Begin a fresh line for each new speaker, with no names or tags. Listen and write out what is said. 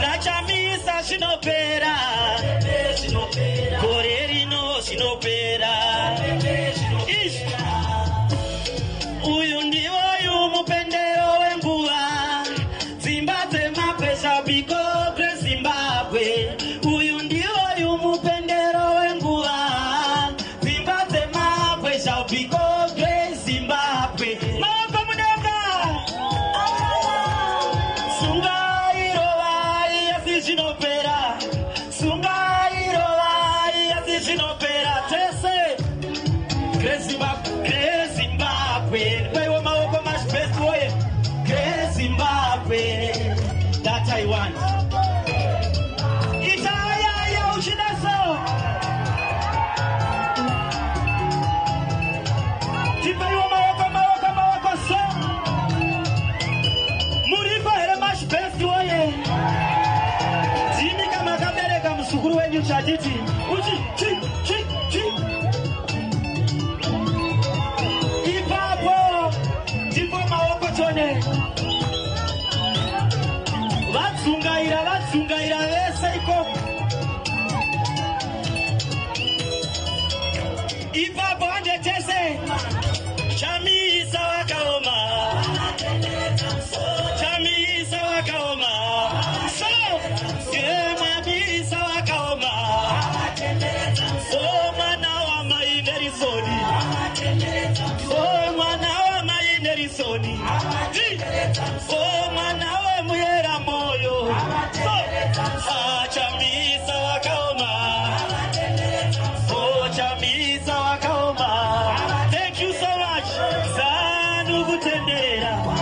Nachamisa sinopera, Corerino sinopera. Uyu ndiwo yumupendero wenguva, Zimbabwe mapesa biko kre Zimbabwe. Uyu ndiwo yumupendero wenguva, Zimbabwe mapesa biko kre Zimbabwe. That I want. Itaya uchinaso. Tipayo mawako so. Muripo hele mash best way. Jimmy kama kabere kama sukuru wenyu chajiti. Uchi chi. Ipapo. Tipo mawako chone. Vatsungaira vese iko. Ipapo andetese. Chamisa wakaoma. So, Mabisa wakaoma. So, mwana wa mainerisoni. So, mwana wa muyera moyo. Chamisa wakaoma. Thank you so much. Zanu kutendera.